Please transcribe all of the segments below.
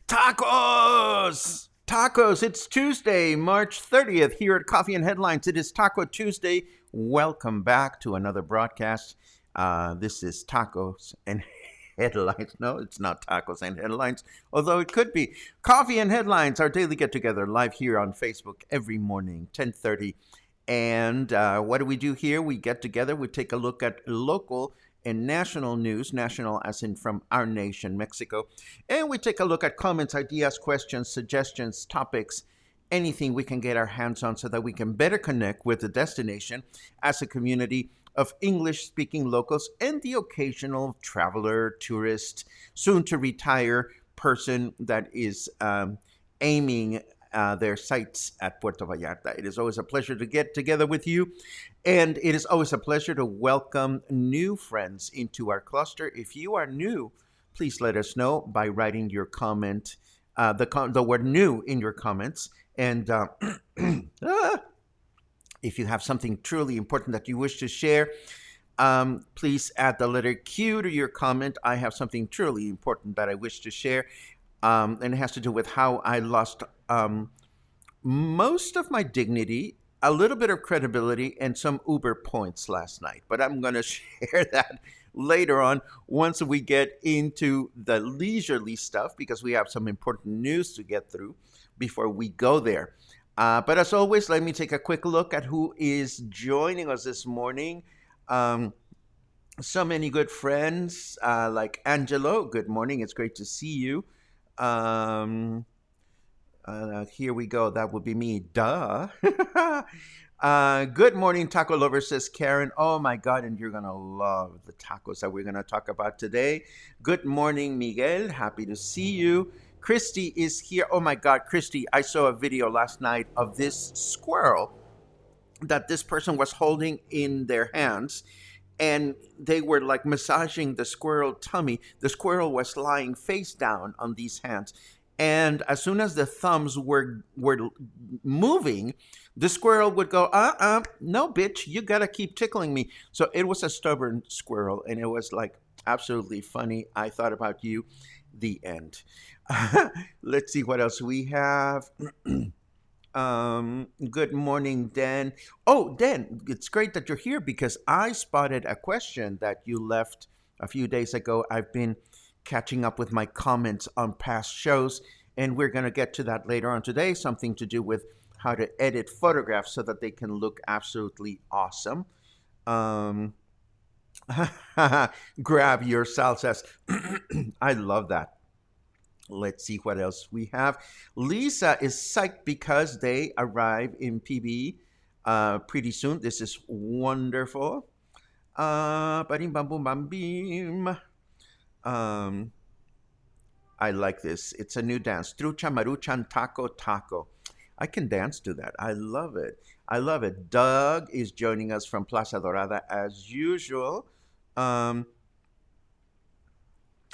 Tacos! Tacos! It's Tuesday, March 30th here at Coffee and Headlines. It is Taco Tuesday. Welcome back to another broadcast. This is Tacos and Headlines. No, it's not Tacos and Headlines, although it could be. Coffee and Headlines, our daily get-together, live here on Facebook every morning, 10:30. And what do we do here? We get together, we take a look at local and national news, national as in from our nation, Mexico. And we take a look at comments, ideas, questions, suggestions, topics, anything we can get our hands on so that we can better connect with the destination as a community of English-speaking locals and the occasional traveler, tourist, soon-to-retire person that is aiming their sights at Puerto Vallarta. It is always a pleasure to get together with you, and it is always a pleasure to welcome new friends into our cluster. If you are new, please let us know by writing your comment, the word new in your comments, and if you have something truly important that you wish to share, please add the letter Q to your comment. I have something truly important that I wish to share. And it has to do with how I lost most of my dignity, a little bit of credibility, and some Uber points last night. But I'm going to share that later on once we get into the leisurely stuff, because we have some important news to get through before we go there. But as always, let me take a quick look at who is joining us this morning. So many good friends like Angelo. Good morning. It's great to see you. Here we go. That would be me. Duh. Good morning, taco lover, says Karen. Oh my God, and you're going to love the tacos that we're going to talk about today. Good morning, Miguel. Happy to see you. Christy is here. Oh my God, Christy, I saw a video last night of this squirrel that this person was holding in their hands, and they were like massaging the squirrel tummy. The squirrel was lying face down on these hands. And as soon as the thumbs were moving, the squirrel would go, no, bitch, you got to keep tickling me. So it was a stubborn squirrel, and it was like absolutely funny. I thought about you. The end. Let's see what else we have. Good morning, Dan. Oh, Dan, it's great that you're here because I spotted a question that you left a few days ago. I've been catching up with my comments on past shows, and we're going to get to that later on today, something to do with how to edit photographs so that they can look absolutely awesome. Grab your salsas. I love that. Let's see what else we have. Lisa is psyched because they arrive in PB pretty soon. This is wonderful. Ba-dim, bam, boom, bam, beam. I like this. It's a new dance. Trucha, maruchan, taco, taco. I can dance to that. I love it. I love it. Doug is joining us from Plaza Dorada as usual. Oh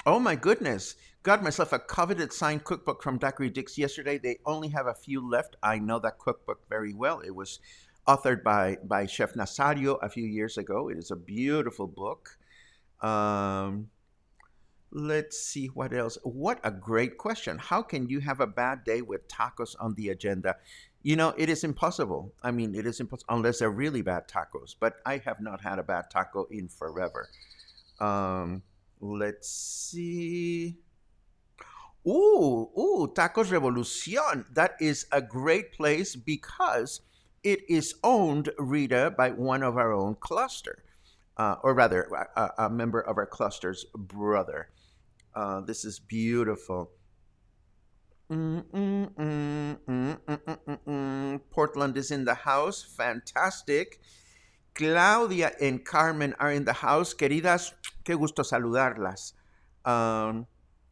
my goodness. Got myself a coveted signed cookbook from Daiquiri Dix yesterday. They only have a few left. I know that cookbook very well. It was authored by Chef Nazario a few years ago. It is a beautiful book. Um, let's see what else. What a great question. How can you have a bad day with tacos on the agenda? It is impossible. I mean, it is impossible unless they're really bad tacos. But I have not had a bad taco in forever. Um, let's see. Tacos Revolucion. That is a great place because it is owned, Rita, by one of our own cluster, or rather, a member of our cluster's brother. This is beautiful. Portland is in the house. Fantastic. Claudia and Carmen are in the house. Queridas, qué gusto saludarlas. Um,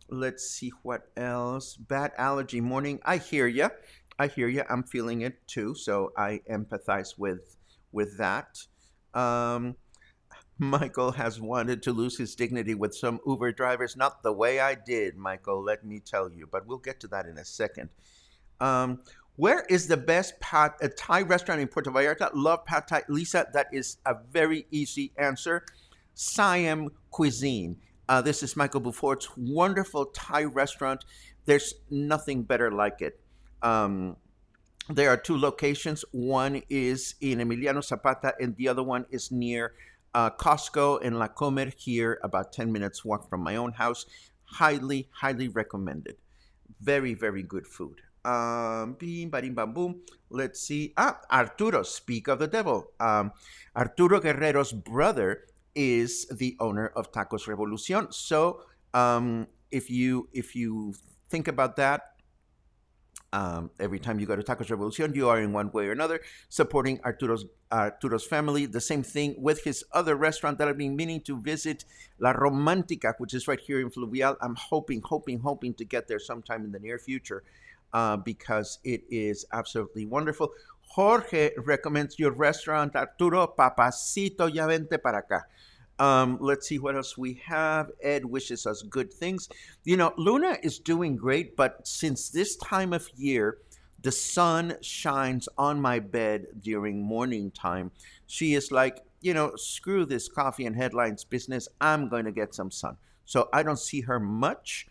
let's see what else. Bad allergy morning. I hear you. I hear you. I'm feeling it too, so I empathize with that. Um, Michael has wanted to lose his dignity with some Uber drivers. Not the way I did, Michael, let me tell you. But we'll get to that in a second. Um, where is the best Thai restaurant in Puerto Vallarta? Love Pad Thai. Lisa, that is a very easy answer. Siam Cuisine. This is Michael Bufort's wonderful Thai restaurant. There's nothing better like it. Um, there are two locations. One is in Emiliano Zapata, and the other one is near Costco in La Comer here, about 10 minutes walk from my own house. Highly, highly recommended. Very, very good food. Bim, badim, bam, boom. Let's see. Arturo, speak of the devil. Arturo Guerrero's brother is the owner of Tacos Revolucion. So if you think about that, every time you go to Tacos Revolucion, you are in one way or another supporting Arturo's family. The same thing with his other restaurant that I've been meaning to visit, La Romantica, which is right here in Fluvial. I'm hoping to get there sometime in the near future because it is absolutely wonderful. Jorge recommends your restaurant, Arturo. Papacito, ya vente para acá. Let's see what else we have. Ed wishes us good things. Luna is doing great, but since this time of year, the sun shines on my bed during morning time. She is like, screw this coffee and headlines business. I'm going to get some sun. So I don't see her much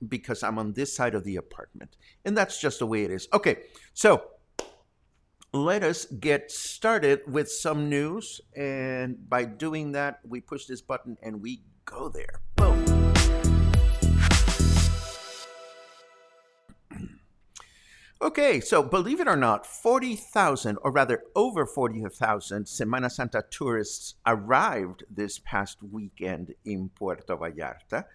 because I'm on this side of the apartment. And that's just the way it is. Okay, so let us get started with some news. And by doing that, we push this button and we go there. Boom. Okay, so believe it or not, 40,000, or rather over 40,000 Semana Santa tourists arrived this past weekend in Puerto Vallarta.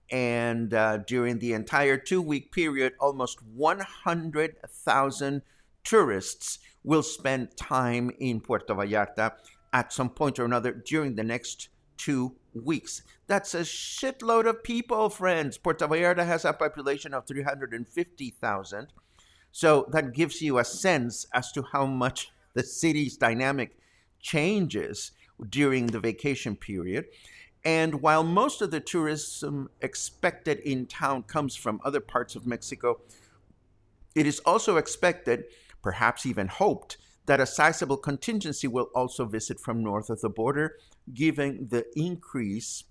And during the entire 2-week period, almost 100,000 tourists will spend time in Puerto Vallarta at some point or another during the next 2 weeks. That's a shitload of people, friends. Puerto Vallarta has a population of 350,000. So that gives you a sense as to how much the city's dynamic changes during the vacation period. And while most of the tourism expected in town comes from other parts of Mexico, it is also expected, perhaps even hoped, that a sizable contingency will also visit from north of the border, given the increase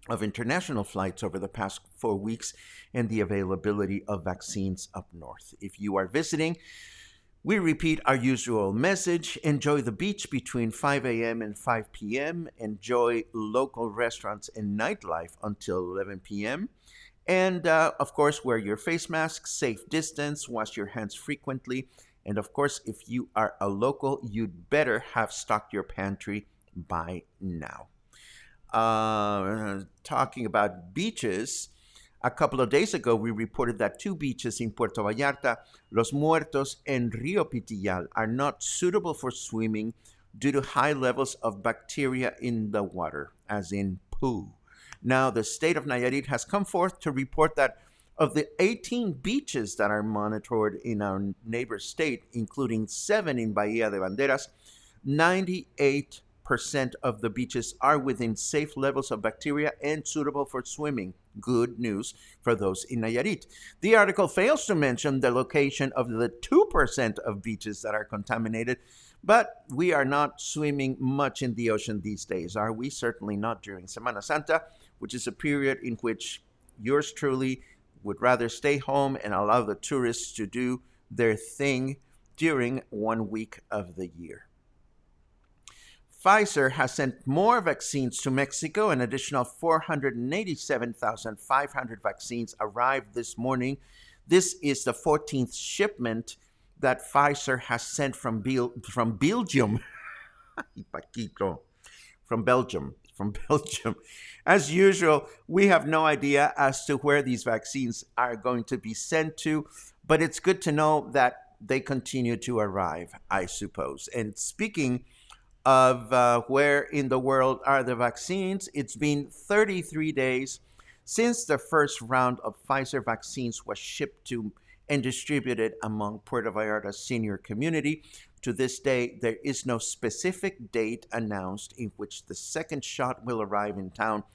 of international flights over the past 4 weeks and the availability of vaccines up north. If you are visiting, we repeat our usual message. Enjoy the beach between 5 a.m. and 5 p.m. Enjoy local restaurants and nightlife until 11 p.m. And, of course, wear your face mask, safe distance, wash your hands frequently. And, of course, if you are a local, you'd better have stocked your pantry by now. Talking about beaches, a couple of days ago, we reported that 2 beaches in Puerto Vallarta, Los Muertos and Río Pitillal, are not suitable for swimming due to high levels of bacteria in the water, as in poo. Now, the state of Nayarit has come forth to report that of the 18 beaches that are monitored in our neighbor state, including 7 in Bahía de Banderas, 98 of the beaches are within safe levels of bacteria and suitable for swimming. Good news for those in Nayarit. The article fails to mention the location of the 2% of beaches that are contaminated, but we are not swimming much in the ocean these days, are we? Certainly not during Semana Santa, which is a period in which yours truly would rather stay home and allow the tourists to do their thing during 1 week of the year. Pfizer has sent more vaccines to Mexico. An additional 487,500 vaccines arrived this morning. This is the 14th shipment that Pfizer has sent from Belgium. From Belgium. As usual, we have no idea as to where these vaccines are going to be sent to, but it's good to know that they continue to arrive, I suppose. And speaking of where in the world are the vaccines, it's been 33 days since the first round of Pfizer vaccines was shipped to and distributed among Puerto Vallarta's senior community. To this day, there is no specific date announced in which the second shot will arrive in town.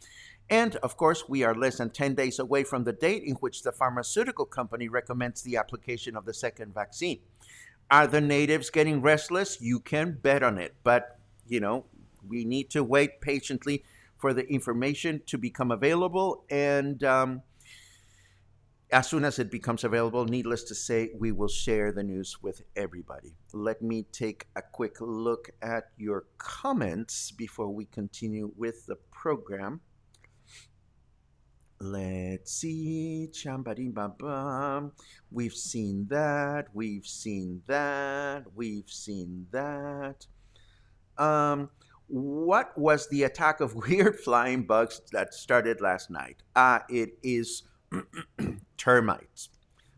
And, of course, we are less than 10 days away from the date in which the pharmaceutical company recommends the application of the second vaccine. Are the natives getting restless? You can bet on it. But, we need to wait patiently for the information to become available. And as soon as it becomes available, needless to say, we will share the news with everybody. Let me take a quick look at your comments before we continue with the program. Let's see. Chambari-ba-bam. We've seen that. What was the attack of weird flying bugs that started last night? It is termites.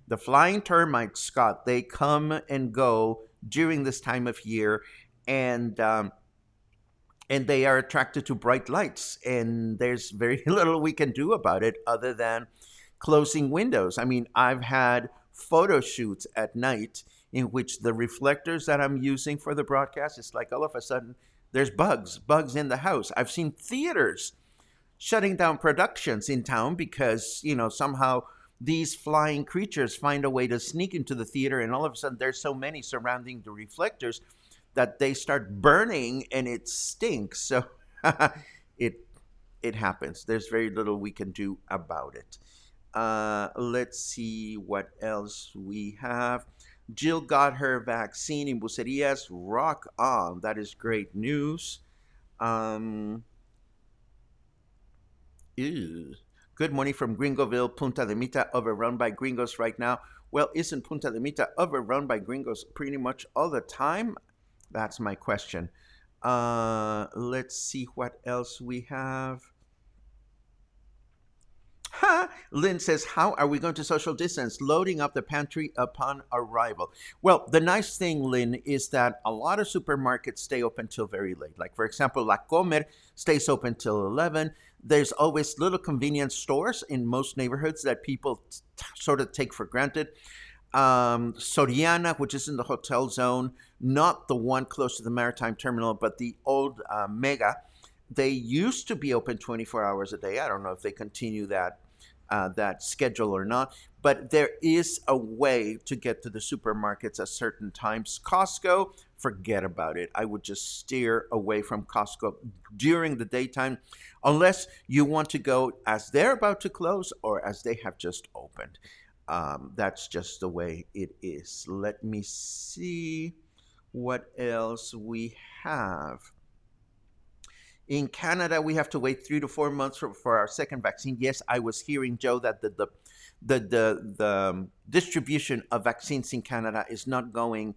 The flying termites, Scott, they come and go during this time of year, and they are attracted to bright lights, and there's very little we can do about it other than closing windows. I mean, I've had photo shoots at night in which the reflectors that I'm using for the broadcast, it's like all of a sudden there's bugs in the house. I've seen theaters shutting down productions in town because, somehow these flying creatures find a way to sneak into the theater, and all of a sudden there's so many surrounding the reflectors that they start burning and it stinks. So it happens. There's very little we can do about it. Let's see what else we have. Jill got her vaccine in Bucerias. Rock on. That is great news. Good morning from Gringoville, Punta de Mita, overrun by gringos right now. Well, isn't Punta de Mita overrun by gringos pretty much all the time? That's my question. Let's see what else we have. Lynn says, how are we going to social distance? Loading up the pantry upon arrival. Well, the nice thing, Lynn, is that a lot of supermarkets stay open till very late. Like, for example, La Comer stays open till 11. There's always little convenience stores in most neighborhoods that people sort of take for granted. Soriana, which is in the hotel zone, not the one close to the maritime terminal, but the old Mega, they used to be open 24 hours a day. I don't know if they continue that schedule or not, but there is a way to get to the supermarkets at certain times. Costco, forget about it. I would just steer away from Costco during the daytime, unless you want to go as they're about to close or as they have just opened. That's just the way it is. Let me see what else we have. In Canada, we have to wait 3 to 4 months for our second vaccine. Yes, I was hearing, Joe, that the distribution of vaccines in Canada is not going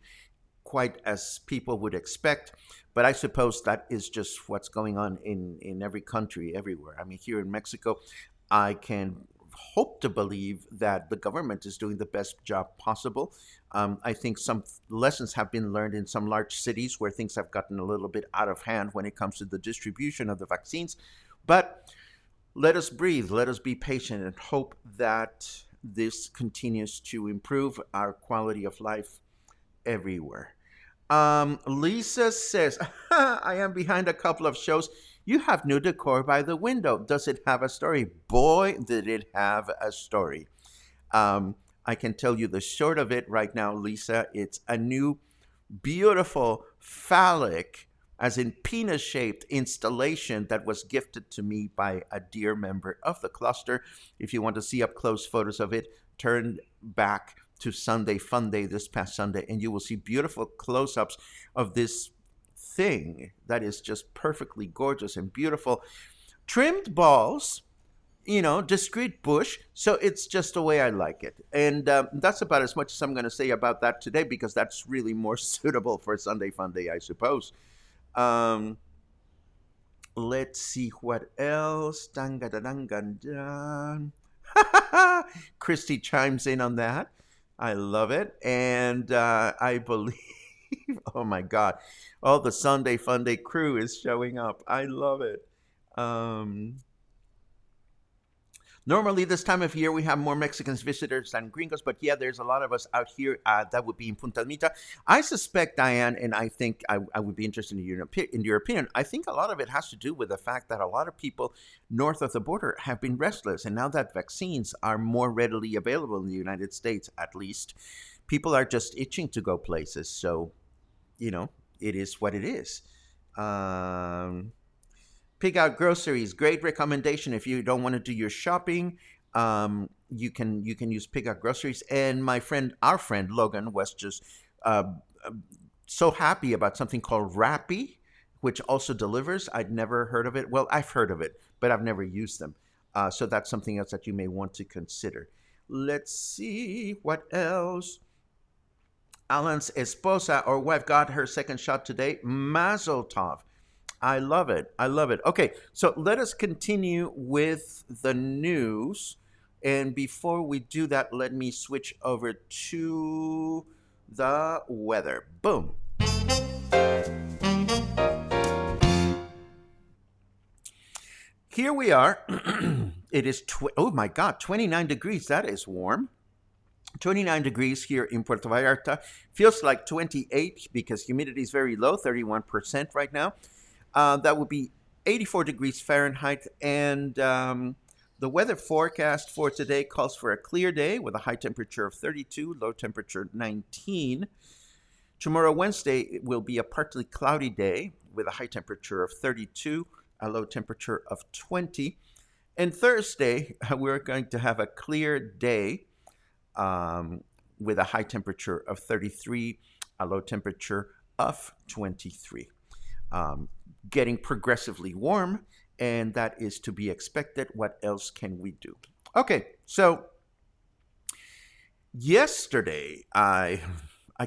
quite as people would expect. But I suppose that is just what's going on in every country, everywhere. I mean, here in Mexico, I can hope to believe that the government is doing the best job possible. I think some lessons have been learned in some large cities where things have gotten a little bit out of hand when it comes to the distribution of the vaccines. But let us breathe, let us be patient, and hope that this continues to improve our quality of life everywhere. Lisa says, I am behind a couple of shows. You have new decor by the window. Does it have a story? Boy, did it have a story. Um, I can tell you the short of it right now, Lisa. It's a new, beautiful, phallic, as in penis shaped installation that was gifted to me by a dear member of the cluster. If you want to see up close photos of it, turn back to Sunday Fun Day this past Sunday, and you will see beautiful close ups of this thing that is just perfectly gorgeous and beautiful. Trimmed balls, discreet bush. So it's just the way I like it. And that's about as much as I'm going to say about that today because that's really more suitable for Sunday Fun Day, I suppose. Um, let's see what else. Dangadadangandang. Christy chimes in on that. I love it. And I believe, oh my God, all the Sunday Fun Day crew is showing up. I love it. Um, Normally, this time of year, we have more Mexicans visitors than gringos, but yeah, there's a lot of us out here. That would be in Punta Mita. I suspect, Diane, and I think I would be interested in your opinion. I think a lot of it has to do with the fact that a lot of people north of the border have been restless. And now that vaccines are more readily available in the United States, at least, people are just itching to go places. So, it is what it is. Um, Pick out groceries. Great recommendation if you don't want to do your shopping. You can use pick out groceries. And our friend Logan was just uh, so happy about something called Rappi, which also delivers. I'd never heard of it. Well, I've heard of it, but I've never used them. So that's something else that you may want to consider. Let's see what else. Alan's esposa or wife got her second shot today. Mazel tov. I love it. I love it. Okay, so let us continue with the news. And before we do that, let me switch over to the weather. Boom. Here we are. It is, oh my God, 29 degrees. That is warm. 29 degrees here in Puerto Vallarta. Feels like 28 because humidity is very low, 31% right now. That would be 84 degrees Fahrenheit. And the weather forecast for today calls for a clear day with a high temperature of 32, low temperature 19. Tomorrow, Wednesday, it will be a partly cloudy day with a high temperature of 32, a low temperature of 20. And Thursday, we're going to have a clear day with a high temperature of 33, a low temperature of 23. Getting progressively warm, and that is to be expected. What else can we do? Okay, so yesterday, I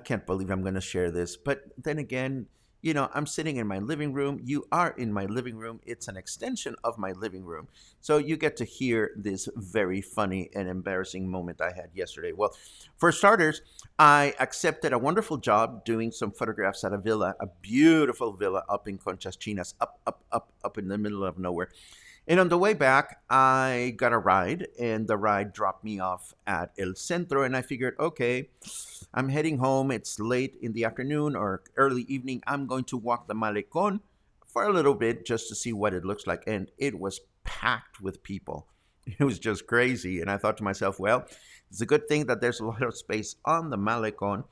can't believe I'm going to share this, but then again, I'm sitting in my living room. You are in my living room. It's an extension of my living room. So you get to hear this very funny and embarrassing moment I had yesterday. Well, for starters, I accepted a wonderful job doing some photographs at a villa, a beautiful villa up in Conchas Chinas, up in the middle of nowhere. And on the way back, I got a ride, and the ride dropped me off at El Centro, and I figured, okay, I'm heading home. It's late in the afternoon or early evening. I'm going to walk the Malecon for a little bit just to see what it looks like. And it was packed with people. It was just crazy. And I thought to myself, well, it's a good thing that there's a lot of space on the Malecon.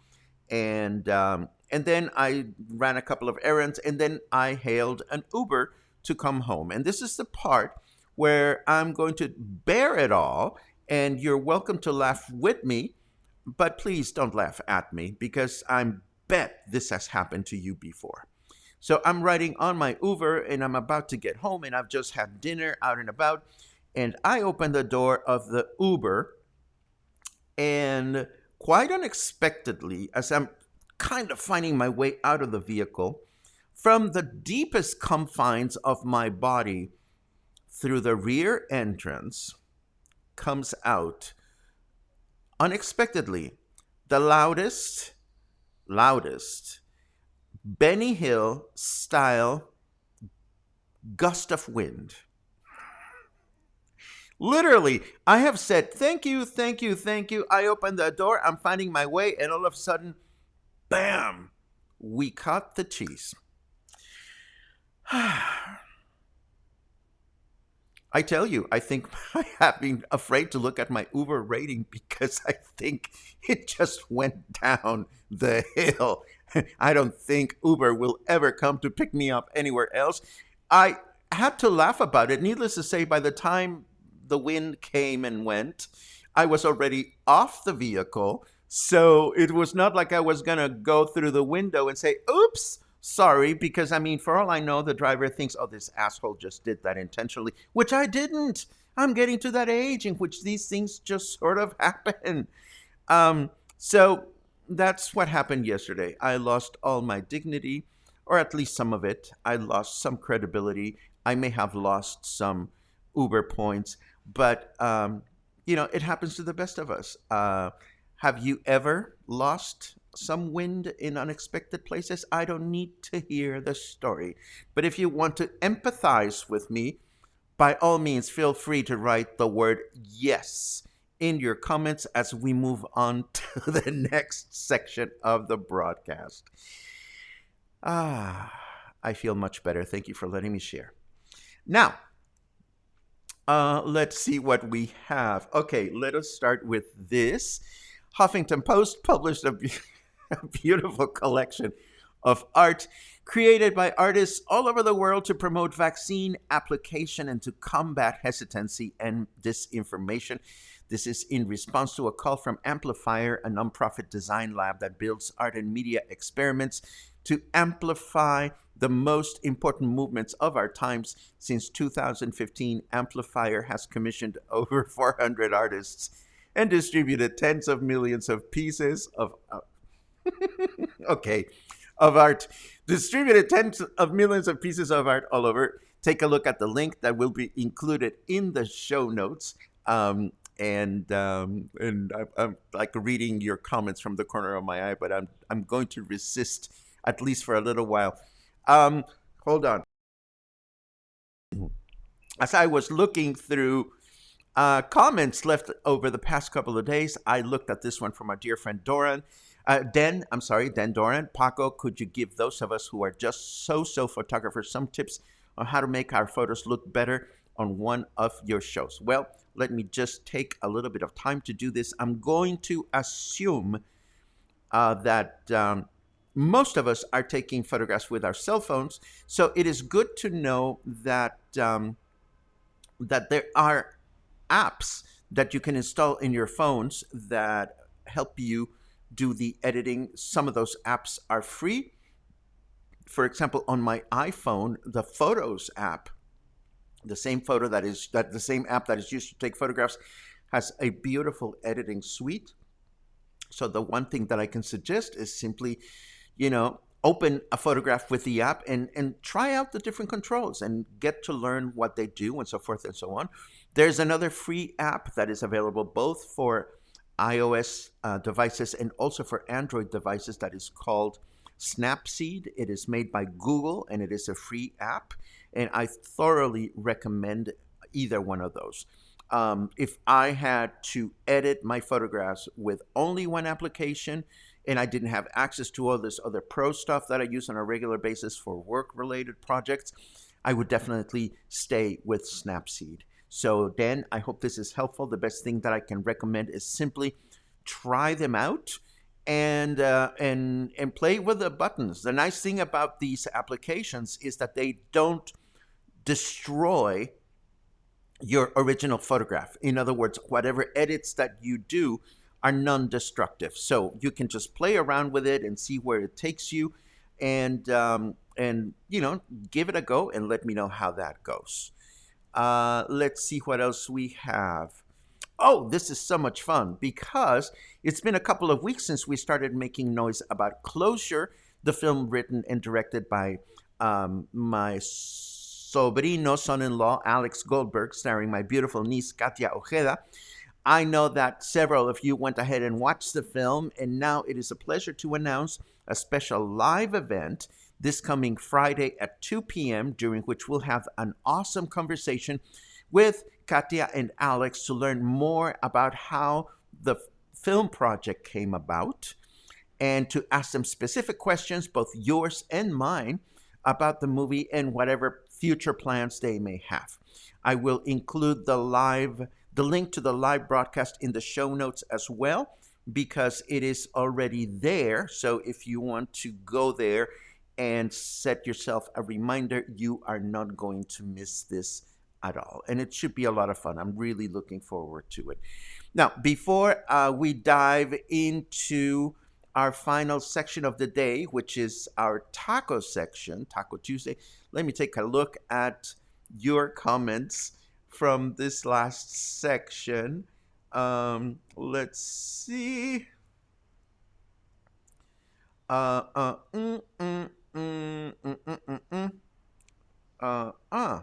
And then I ran a couple of errands, and then I hailed an Uber to come home. And this is the part where I'm going to bear it all, and you're welcome to laugh with me, but please don't laugh at me because I bet this has happened to you before. So I'm riding on my Uber, and I'm about to get home, and I've just had dinner out and about, and I open the door of the Uber, and quite unexpectedly, as I'm kind of finding my way out of the vehicle, from the deepest confines of my body, through the rear entrance, comes out unexpectedly the loudest Benny Hill style gust of wind. Literally, I have said, thank you, thank you, thank you. I open the door, I'm finding my way, and all of a sudden, bam, we cut the cheese. I tell you, I think I have been afraid to look at my Uber rating because I think it just went down the hill. I don't think Uber will ever come to pick me up anywhere else. I had to laugh about it. Needless to say, by the time the wind came and went, I was already off the vehicle. So it was not like I was going to go through the window and say, oops, sorry, because I mean, for all I know, the driver thinks, oh, this asshole just did that intentionally, which I didn't. I'm getting to that age in which these things just sort of happen. So that's what happened yesterday. I lost all my dignity, or at least some of it. I lost some credibility. I may have lost some Uber points, but it happens to the best of us. Have you ever lost some wind in unexpected places? I don't need to hear the story. But if you want to empathize with me, by all means, feel free to write the word yes in your comments as we move on to the next section of the broadcast. I feel much better. Thank you for letting me share. Now, let's see what we have. Okay, let us start with this. Huffington Post published a beautiful collection of art created by artists all over the world to promote vaccine application and to combat hesitancy and disinformation. This is in response to a call from Amplifier, a nonprofit design lab that builds art and media experiments to amplify the most important movements of our times. Since 2015, Amplifier has commissioned over 400 artists and distributed tens of millions of pieces of of art. Distributed tens of millions of pieces of art all over. Take a look at the link that will be included in the show notes. And I'm like reading your comments from the corner of my eye, but I'm going to resist at least for a little while. Hold on. As I was looking through comments left over the past couple of days, I looked at this one from our dear friend Dan Doran. Paco, could you give those of us who are just so photographers some tips on how to make our photos look better on one of your shows? Well, let me just take a little bit of time to do this. I'm going to assume that most of us are taking photographs with our cell phones, so it is good to know that that there are apps that you can install in your phones that help you do the editing. Some of those apps are free. For example, on my iPhone, the Photos app, the same app that is used to take photographs, has a beautiful editing suite. So the one thing that I can suggest is simply, open a photograph with the app and try out the different controls and get to learn what they do and so forth and so on. There's another free app that is available both for iOS devices and also for Android devices that is called Snapseed. It is made by Google and it is a free app, and I thoroughly recommend either one of those. If I had to edit my photographs with only one application and I didn't have access to all this other pro stuff that I use on a regular basis for work-related projects, I would definitely stay with Snapseed. So Dan, I hope this is helpful. The best thing that I can recommend is simply try them out and play with the buttons. The nice thing about these applications is that they don't destroy your original photograph. In other words, whatever edits that you do are non-destructive. So you can just play around with it and see where it takes you, and give it a go and let me know how that goes. Let's see what else we have. Oh, this is so much fun because it's been a couple of weeks since we started making noise about Closure, the film written and directed by my sobrino son-in-law, Alex Goldberg, starring my beautiful niece, Catia Ojeda. I know that several of you went ahead and watched the film, and now it is a pleasure to announce a special live event this coming Friday at 2 p.m., during which we'll have an awesome conversation with Catia and Alex to learn more about how the film project came about and to ask them specific questions, both yours and mine, about the movie and whatever future plans they may have. I will include the link to the live broadcast in the show notes as well, because it is already there. So if you want to go there and set yourself a reminder, you are not going to miss this at all. And it should be a lot of fun. I'm really looking forward to it. Now, before we dive into our final section of the day, which is our taco section, Taco Tuesday, let me take a look at your comments from this last section. Let's see. Uh, uh, mm, mm, mm, mm, mm, mm, mm. Uh, uh.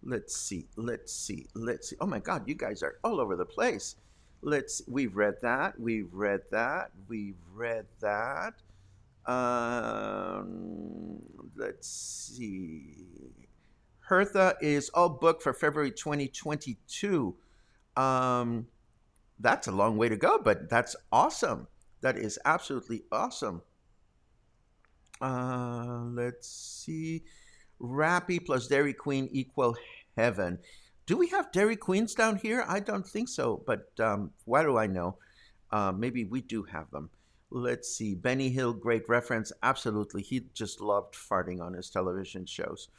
Let's see. Let's see. Let's see. Oh my God, you guys are all over the place. We've read that. We've read that. We've read that. Let's see. Hertha is all booked for February 2022. Um, that's a long way to go, but that's awesome. That is absolutely awesome. Let's see. Rappy plus Dairy Queen equal heaven. Do we have Dairy Queens down here? I don't think so, but why do I know? Maybe we do have them. Let's see. Benny Hill, great reference. Absolutely. He just loved farting on his television shows.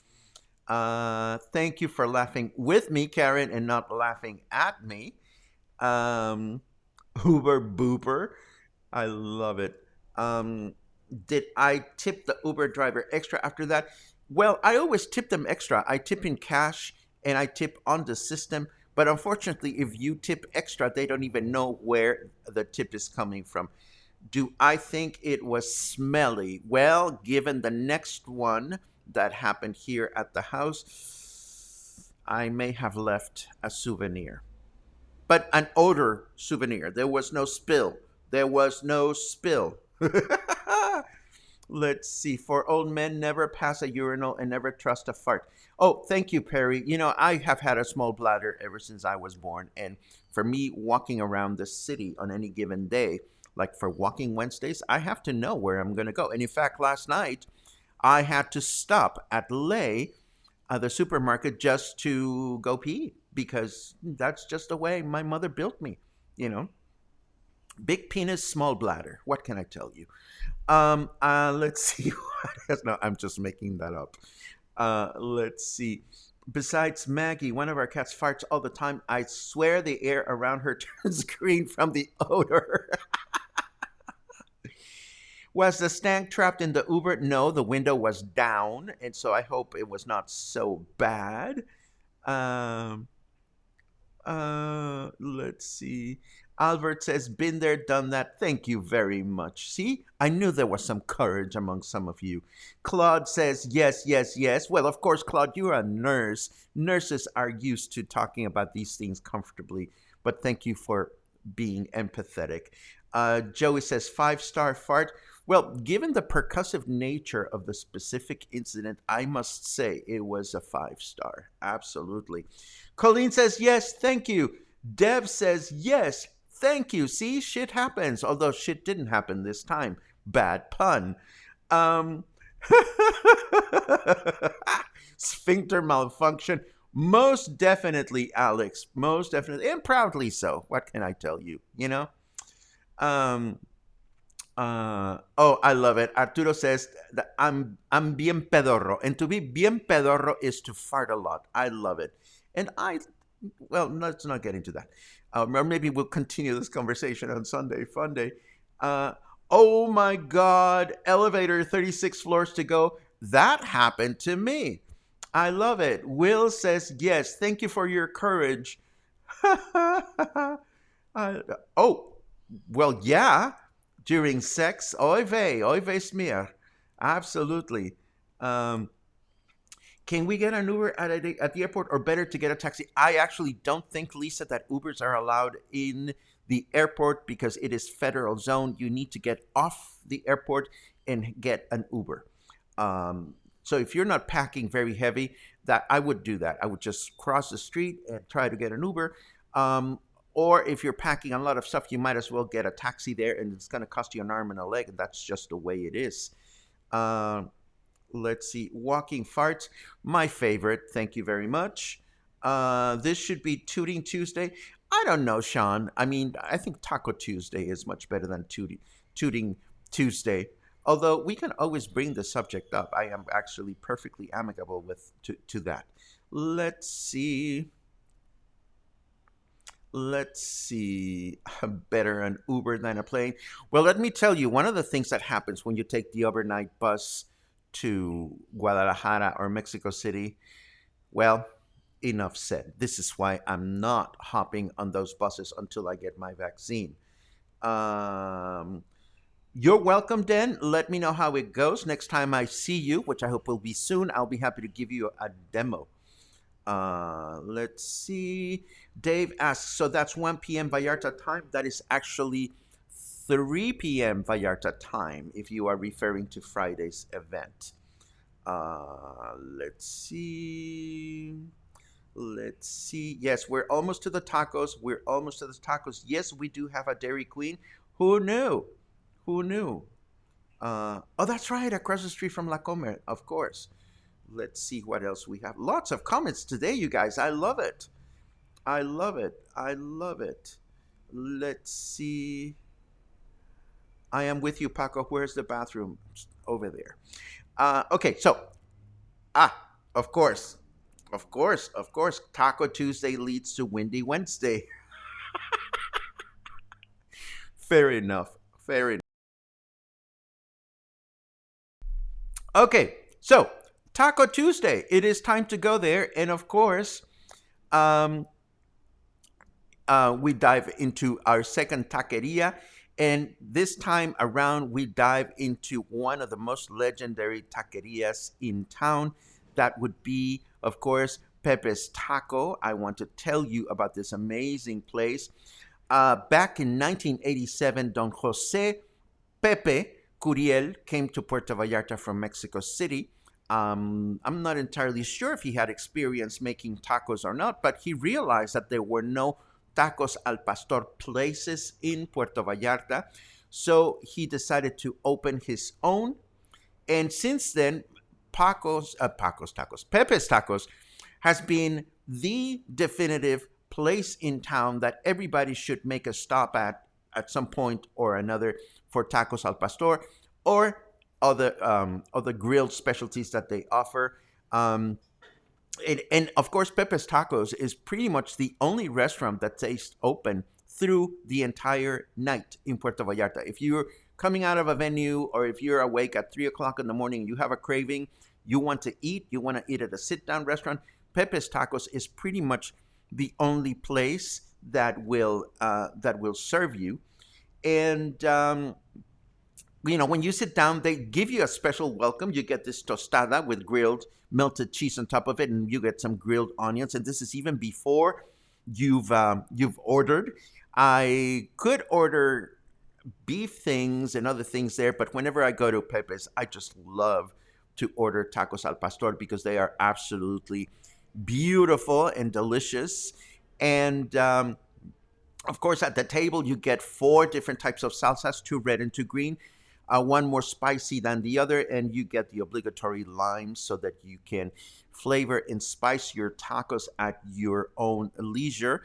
Thank you for laughing with me, Karen, and not laughing at me. Uber Booper. I love it. Did I tip the Uber driver extra after that? Well, I always tip them extra. I tip in cash and I tip on the system. But unfortunately, if you tip extra, they don't even know where the tip is coming from. Do I think it was smelly? Well, given the next one that happened here at the house, I may have left a souvenir. But an odor souvenir. There was no spill. There was no spill. Let's see. For old men, never pass a urinal and never trust a fart. Oh, thank you, Perry. You know, I have had a small bladder ever since I was born. And for me, walking around the city on any given day, like for walking Wednesdays, I have to know where I'm going to go. And in fact, last night, I had to stop at Lay, the supermarket, just to go pee, because that's just the way my mother built me, you know. Big penis, small bladder. What can I tell you? Let's see. No, I'm just making that up. Let's see. Besides Maggie, one of our cats farts all the time. I swear the air around her turns green from the odor. Was the stank trapped in the Uber? No, the window was down, and so I hope it was not so bad. Um, let's see. Albert says, been there, done that. Thank you very much. See, I knew there was some courage among some of you. Claude says, yes, yes, yes. Well, of course, Claude, you're a nurse. Nurses are used to talking about these things comfortably, but thank you for being empathetic. Joey says, 5-star fart. Well, given the percussive nature of the specific incident, I must say it was a 5-star. Absolutely. Colleen says, yes, thank you. Deb says, yes, thank you. See, shit happens, although shit didn't happen this time. Bad pun. Sphincter malfunction. Most definitely, Alex. Most definitely. And proudly so. What can I tell you? You know? Oh, I love it. Arturo says that I'm bien pedorro. And to be bien pedorro is to fart a lot. I love it. And well, let's not get into that. Or maybe we'll continue this conversation on Sunday, fun day. Oh my God, elevator 36 floors to go. That happened to me. I love it. Will says, yes, thank you for your courage. Oh, well, yeah, during sex, oy vey smear. Absolutely. Can we get an Uber at the airport, or better to get a taxi? I actually don't think, Lisa, that Ubers are allowed in the airport because it is federal zone. You need to get off the airport and get an Uber. So if you're not packing very heavy, that I would do that. I would just cross the street and try to get an Uber. Or if you're packing a lot of stuff, you might as well get a taxi there, and it's going to cost you an arm and a leg, and that's just the way it is. Uh, let's see. Walking farts, my favorite. Thank you very much. This should be Tooting Tuesday. I don't know, Sean. I mean, I think Taco Tuesday is much better than Tooting Tuesday. Although we can always bring the subject up. I am actually perfectly amicable to that. Let's see. Let's see. Better an Uber than a plane. Well, let me tell you, one of the things that happens when you take the overnight bus to Guadalajara or Mexico City, well, enough said. This is why I'm not hopping on those buses until I get my vaccine. Um, you're welcome, Den. Let me know how it goes. Next time I see you, which I hope will be soon, I'll be happy to give you a demo. Let's see. Dave asks, so that's 1 p.m. Vallarta time. That is actually 3 p.m. Vallarta time if you are referring to Friday's event. Let's see. Let's see. Yes, we're almost to the tacos. We're almost to the tacos. Yes, we do have a Dairy Queen. Who knew? Who knew? Oh, that's right. Across the street from La Comer, of course. Let's see what else we have. Lots of comments today, you guys. I love it. I love it. I love it. Let's see. I am with you, Paco. Where's the bathroom? Over there. Okay, so, of course. Of course, of course. Taco Tuesday leads to Windy Wednesday. Fair enough. Fair enough. Okay, so Taco Tuesday. It is time to go there. And of course, um, we dive into our second taqueria. And this time around, we dive into one of the most legendary taquerias in town. That would be, of course, Pepes Taco. I want to tell you about this amazing place. Back in 1987, Don Jose Pepe Curiel came to Puerto Vallarta from Mexico City. I'm not entirely sure if he had experience making tacos or not, but he realized that there were no tacos al pastor places in Puerto Vallarta. So he decided to open his own. And since then, Pepes Tacos has been the definitive place in town that everybody should make a stop at some point or another for tacos al pastor or other grilled specialties that they offer. And of course, Pepes Tacos is pretty much the only restaurant that stays open through the entire night in Puerto Vallarta. If you're coming out of a venue or if you're awake at 3 o'clock in the morning, you have a craving, you want to eat at a sit-down restaurant, Pepes Tacos is pretty much the only place that will serve you. And when you sit down, they give you a special welcome. You get this tostada with grilled melted cheese on top of it, and you get some grilled onions. And this is even before you've ordered. I could order beef things and other things there, but whenever I go to Pepe's, I just love to order tacos al pastor because they are absolutely beautiful and delicious. And of course, at the table, you get 4 different types of salsas, 2 red and 2 green, one more spicy than the other, and you get the obligatory lime so that you can flavor and spice your tacos at your own leisure.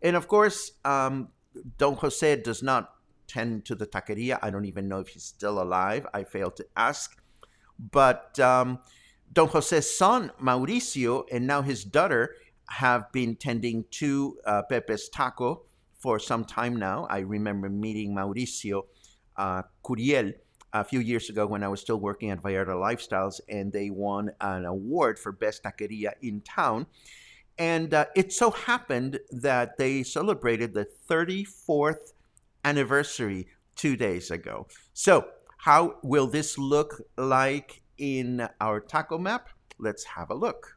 And of course, Don Jose does not tend to the taqueria. I don't even know if he's still alive. I failed to ask. But Don Jose's son, Mauricio, and now his daughter have been tending to Pepes Taco for some time now. I remember meeting Mauricio Curiel a few years ago when I was still working at Vallarta Lifestyles, and they won an award for Best Taqueria in town. And it so happened that they celebrated the 34th anniversary 2 days ago. So how will this look like in our taco map? Let's have a look.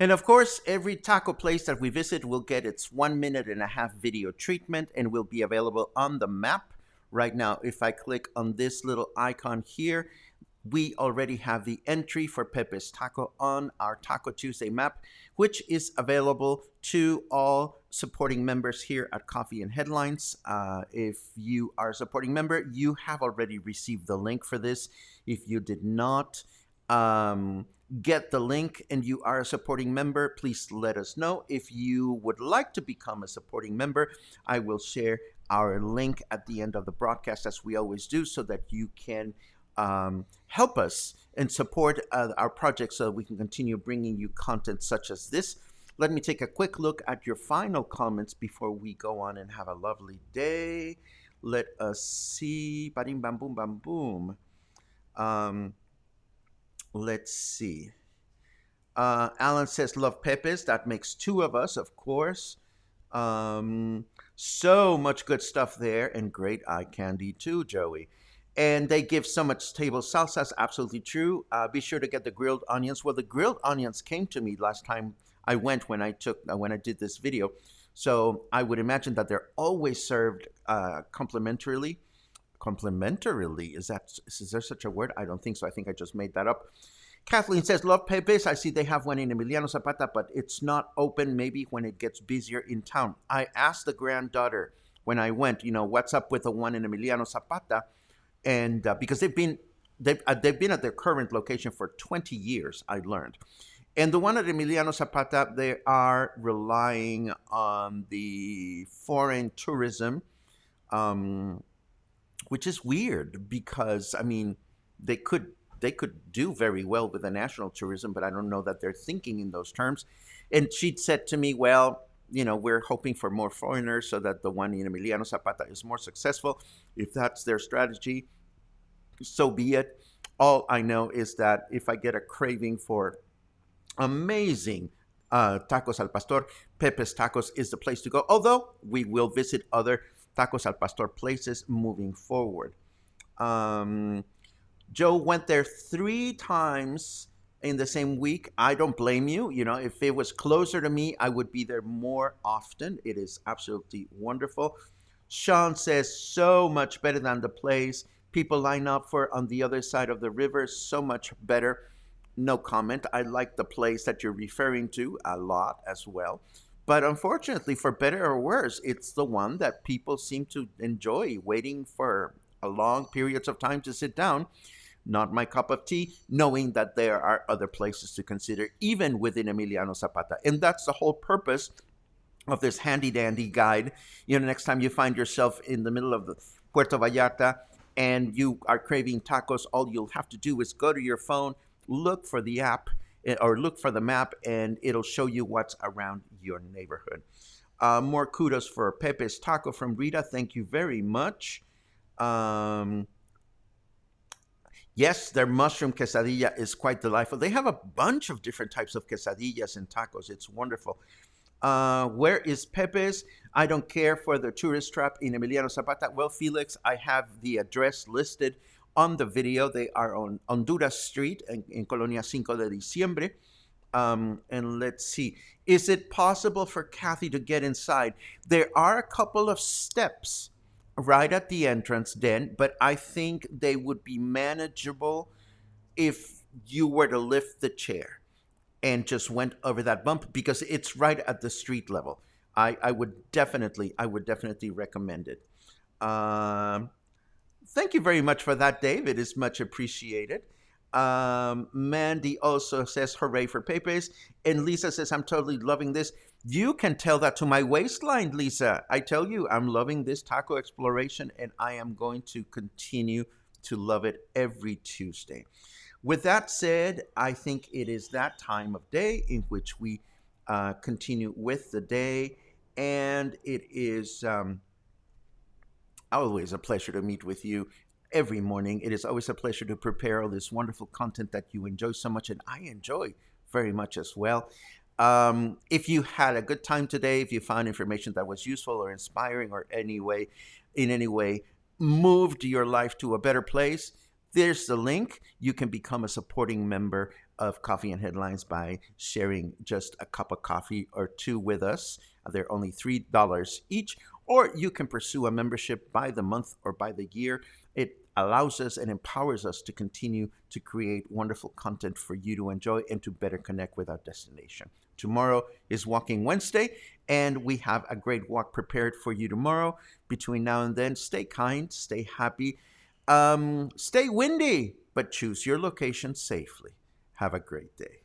And of course, every taco place that we visit will get its 1.5 minute video treatment and will be available on the map. Right now, if I click on this little icon here, we already have the entry for Pepes Taco on our Taco Tuesday map, which is available to all supporting members here at Coffee and Headlines. If you are a supporting member, you have already received the link for this. If you did not get the link and you are a supporting member, please let us know. If you would like to become a supporting member, I will share our link at the end of the broadcast, as we always do, so that you can help us and support our project so that we can continue bringing you content such as this. Let me take a quick look at your final comments before we go on and have a lovely day. Let us see. Ba-ding, bam, boom, bam, boom. Let's see. Alan says, love Pepes. That makes two of us, of course. So much good stuff there, and great eye candy too, Joey. And they give so much table salsas. Absolutely true. Be sure to get the grilled onions. Well, the grilled onions came to me last time I went when I did this video. So I would imagine that they're always served complimentarily. Complimentarily? Is there such a word? I don't think so. I think I just made that up. Kathleen says, love Pepes. I see they have one in Emiliano Zapata, but it's not open, maybe when it gets busier in town. I asked the granddaughter when I went, what's up with the one in Emiliano Zapata? And because they've been at their current location for 20 years, I learned. And the one at Emiliano Zapata, they are relying on the foreign tourism, which is weird because, I mean, they could do very well with the national tourism, but I don't know that they're thinking in those terms. And she'd said to me, well, we're hoping for more foreigners so that the one in Emiliano Zapata is more successful. If that's their strategy, so be it. All I know is that if I get a craving for amazing tacos al pastor, Pepes Tacos is the place to go. Although we will visit other tacos al pastor places moving forward. Joe went there 3 times in the same week. I don't blame you. If it was closer to me, I would be there more often. It is absolutely wonderful. Sean says, so much better than the place people line up for on the other side of the river. So much better. No comment. I like the place that you're referring to a lot as well. But unfortunately, for better or worse, it's the one that people seem to enjoy waiting for a long periods of time to sit down. Not my cup of tea, knowing that there are other places to consider, even within Emiliano Zapata. And that's the whole purpose of this handy-dandy guide. Next time you find yourself in the middle of the Puerto Vallarta and you are craving tacos, all you'll have to do is go to your phone, look for the app, or look for the map, and it'll show you what's around your neighborhood. More kudos for Pepes Taco from Rita. Thank you very much. Yes, their mushroom quesadilla is quite delightful. They have a bunch of different types of quesadillas and tacos. It's wonderful. Where is Pepe's? I don't care for the tourist trap in Emiliano Zapata. Well, Felix, I have the address listed on the video. They are on Honduras Street in Colonia 5 de Diciembre. And let's see. Is it possible for Kathy to get inside? There are a couple of steps right at the entrance then, but I think they would be manageable if you were to lift the chair and just went over that bump, because it's right at the street level. I would definitely recommend it. Thank you very much for that, Dave. It is much appreciated. Mandy also says, hooray for Pepes. And Lisa says, I'm totally loving this. You can tell that to my waistline, Lisa. I tell you, I'm loving this taco exploration, and I am going to continue to love it every Tuesday. With that said, I think it is that time of day in which we continue with the day, and it is always a pleasure to meet with you every morning. It is always a pleasure to prepare all this wonderful content that you enjoy so much, and I enjoy very much as well. If you had a good time today, if you found information that was useful or inspiring or in any way moved your life to a better place, there's the link. You can become a supporting member of Coffee and Headlines by sharing just a cup of coffee or two with us. They're only $3 each, or you can pursue a membership by the month or by the year. It allows us and empowers us to continue to create wonderful content for you to enjoy and to better connect with our destination. Tomorrow is Walking Wednesday, and we have a great walk prepared for you tomorrow. Between now and then, stay kind, stay happy, stay windy, but choose your location safely. Have a great day.